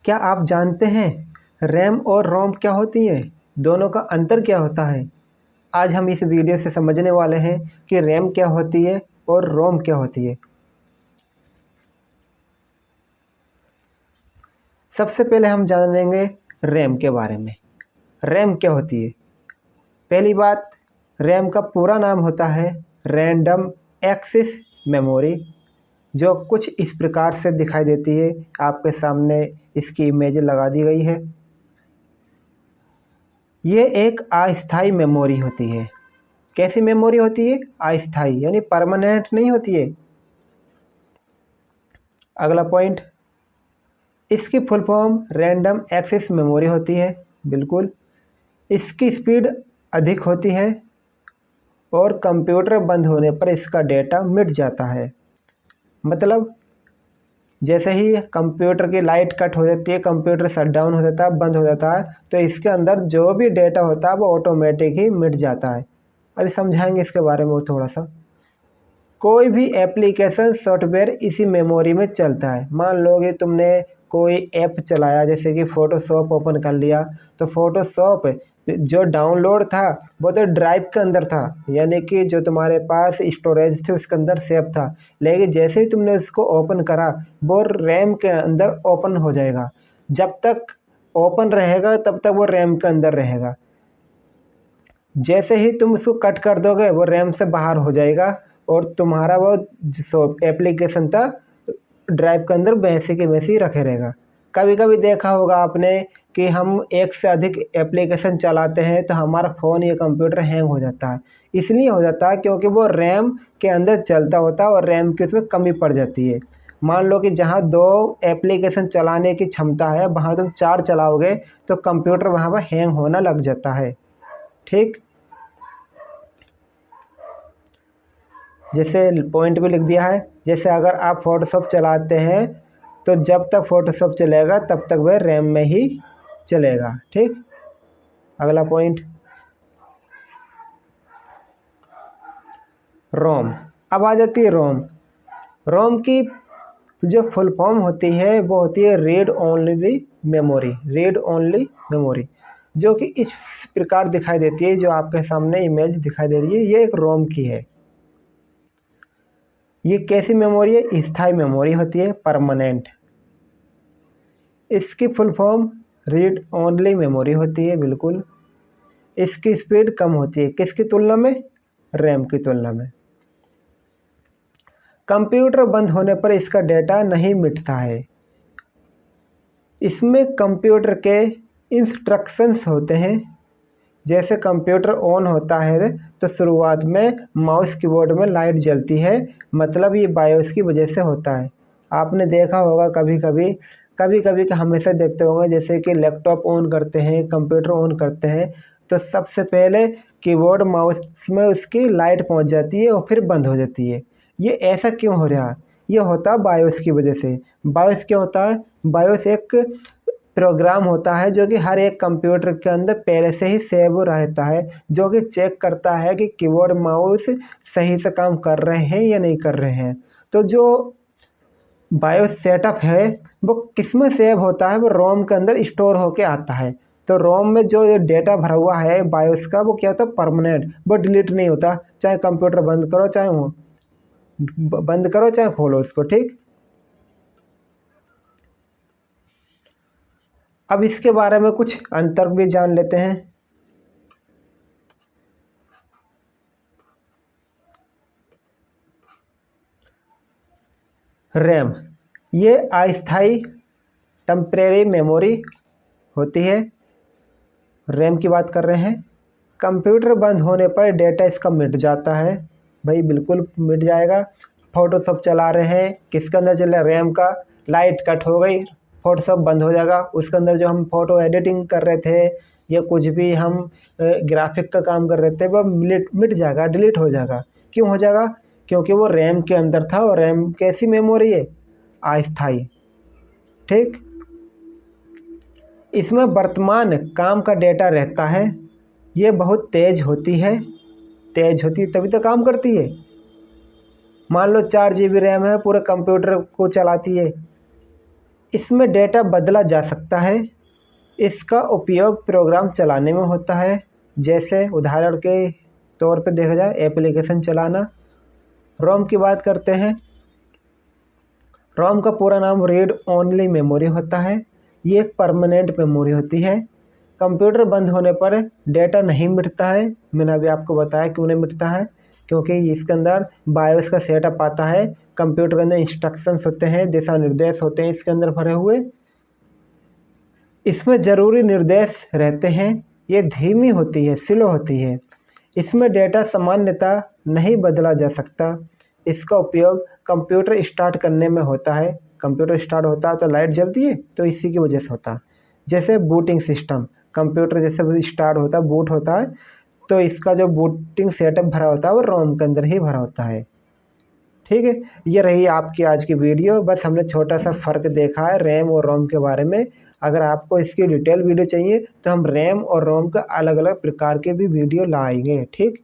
क्या आप जानते हैं रैम और रोम क्या होती हैं? दोनों का अंतर क्या होता है? आज हम इस वीडियो से समझने वाले हैं कि रैम क्या होती है और रोम क्या होती है। सबसे पहले हम जान लेंगे रैम के बारे में। रैम क्या होती है? पहली बात, रैम का पूरा नाम होता है रैंडम एक्सेस मेमोरी, जो कुछ इस प्रकार से दिखाई देती है। आपके सामने इसकी इमेज लगा दी गई है। ये एक अस्थायी मेमोरी होती है। कैसी मेमोरी होती है? अस्थायी, यानी परमानेंट नहीं होती है। अगला पॉइंट, इसकी full form random access memory होती है। बिल्कुल। इसकी स्पीड अधिक होती है और कंप्यूटर बंद होने पर इसका डेटा मिट जाता है। मतलब जैसे ही कंप्यूटर की लाइट कट हो जाती है, कंप्यूटर शट डाउन हो जाता है, बंद हो जाता है, तो इसके अंदर जो भी डेटा होता है वो ऑटोमेटिक ही मिट जाता है। अभी समझाएंगे इसके बारे में थोड़ा सा। कोई भी एप्लीकेशन सॉफ्टवेयर इसी मेमोरी में चलता है। मान लो कि तुमने कोई ऐप चलाया, जैसे कि फ़ोटोशॉप ओपन कर लिया, तो फ़ोटोशॉप जो डाउनलोड था वो तो ड्राइव के अंदर था, यानी कि जो तुम्हारे पास स्टोरेज थी उसके अंदर सेव था। लेकिन जैसे ही तुमने उसको ओपन करा, वो रैम के अंदर ओपन हो जाएगा। जब तक ओपन रहेगा तब तक वो रैम के अंदर रहेगा। जैसे ही तुम उसको कट कर दोगे वो रैम से बाहर हो जाएगा और तुम्हारा वो जो एप्लीकेशन था ड्राइव के अंदर वैसे के वैसे ही रखे रहेगा। कभी कभी देखा होगा आपने कि हम एक से अधिक एप्लीकेशन चलाते हैं तो हमारा फ़ोन या कंप्यूटर हैंग हो जाता है। इसलिए हो जाता है क्योंकि वो रैम के अंदर चलता होता है और रैम की उसमें कमी पड़ जाती है। मान लो कि जहाँ 2 एप्लीकेशन चलाने की क्षमता है, वहाँ तुम 4 चलाओगे तो कंप्यूटर वहाँ पर हैंग होना लग जाता है। ठीक, जैसे पॉइंट भी लिख दिया है। जैसे अगर आप फ़ोटोशॉप चलाते हैं तो जब तक फ़ोटोशॉप चलेगा तब तक वह रैम में ही चलेगा। ठीक, अगला पॉइंट, रोम। अब आ जाती है रोम। रोम की जो फुल फॉर्म होती है वो होती है read only memory. Read only memory, जो कि इस प्रकार दिखाई देती है, जो आपके सामने इमेज दिखाई दे रही है, ये एक रोम की है। ये कैसी मेमोरी है? स्थायी मेमोरी होती है, परमानेंट। इसकी full form read only memory होती है। बिल्कुल। इसकी स्पीड कम होती है, किसकी तुलना में? रैम की तुलना में। कंप्यूटर बंद होने पर इसका डेटा नहीं मिटता है। इसमें कंप्यूटर के इंस्ट्रक्शंस होते हैं। जैसे कंप्यूटर ऑन होता है तो शुरुआत में माउस कीबोर्ड में लाइट जलती है, मतलब ये बायोस की वजह से होता है। आपने देखा होगा कभी कभी का हमेशा देखते होंगे, जैसे कि लैपटॉप ऑन करते हैं, कंप्यूटर ऑन करते हैं, तो सबसे पहले कीबोर्ड माउस में उसकी लाइट पहुंच जाती है और फिर बंद हो जाती है। ये ऐसा क्यों हो रहा है? ये होता है बायोस की वजह से। बायोस क्या होता है? बायोस एक प्रोग्राम होता है जो कि हर एक कंप्यूटर के अंदर पहले से ही सेव रहता है, जो कि चेक करता है कि कीबोर्ड माउस सही से काम कर रहे हैं या नहीं कर रहे हैं। तो जो बायोस सेटअप है वो किस में सेव होता है? वो रोम के अंदर स्टोर होके आता है। तो रोम में जो डेटा भरा हुआ है बायोस का, वो क्या होता है? परमानेंट, वो डिलीट नहीं होता। चाहे कंप्यूटर बंद करो, चाहे खोलो उसको। ठीक, अब इसके बारे में कुछ अंतर भी जान लेते हैं। रैम ये अस्थायी टेम्परेरी मेमोरी होती है। रैम की बात कर रहे हैं। कंप्यूटर बंद होने पर डेटा इसका मिट जाता है। भाई बिल्कुल मिट जाएगा। फ़ोटोशॉप चला रहे हैं, किसके अंदर चल रहा है? रैम का। लाइट कट हो गई, फ़ोटोशॉप बंद हो जाएगा। उसके अंदर जो हम फ़ोटो एडिटिंग कर रहे थे या कुछ भी हम ग्राफिक का काम कर रहे थे वो मिट जाएगा, डिलीट हो जाएगा। क्यों हो जाएगा? क्योंकि वो रैम के अंदर था और रैम कैसी मेमोरी है? अस्थायी। ठीक, इसमें वर्तमान काम का डेटा रहता है। ये बहुत तेज़ होती है, तभी तो काम करती है। मान लो 4 GB रैम है, पूरे कंप्यूटर को चलाती है। इसमें डेटा बदला जा सकता है। इसका उपयोग प्रोग्राम चलाने में होता है, जैसे उदाहरण के तौर पे देखा जाए एप्लीकेशन चलाना। रोम की बात करते हैं। रोम का पूरा नाम रीड ओनली मेमोरी होता है। ये एक परमानेंट मेमोरी होती है। कंप्यूटर बंद होने पर डेटा नहीं मिटता है। मैंने अभी आपको बताया क्यों नहीं मिटता है, क्योंकि इसके अंदर बायोस का सेटअप आता है। कंप्यूटर के अंदर इंस्ट्रक्शंस होते हैं, दिशा निर्देश होते हैं इसके अंदर भरे हुए। इसमें ज़रूरी निर्देश रहते हैं। ये धीमी होती है, स्लो होती है। इसमें डेटा सामान्यतः नहीं बदला जा सकता। इसका उपयोग कंप्यूटर स्टार्ट करने में होता है। कंप्यूटर स्टार्ट होता है तो लाइट जलती है, तो इसी की वजह से होता है। जैसे बूटिंग सिस्टम, कंप्यूटर जैसे स्टार्ट होता है, बूट होता है, तो इसका जो बूटिंग सेटअप भरा होता है वो रोम के अंदर ही भरा होता है। ठीक है, ये रही आपकी आज की वीडियो। बस हमने छोटा सा फ़र्क देखा है रैम और रोम के बारे में। अगर आपको इसकी डिटेल वीडियो चाहिए तो हम रैम और रोम का अलग अलग प्रकार के भी वीडियो लाएंगे। ठीक।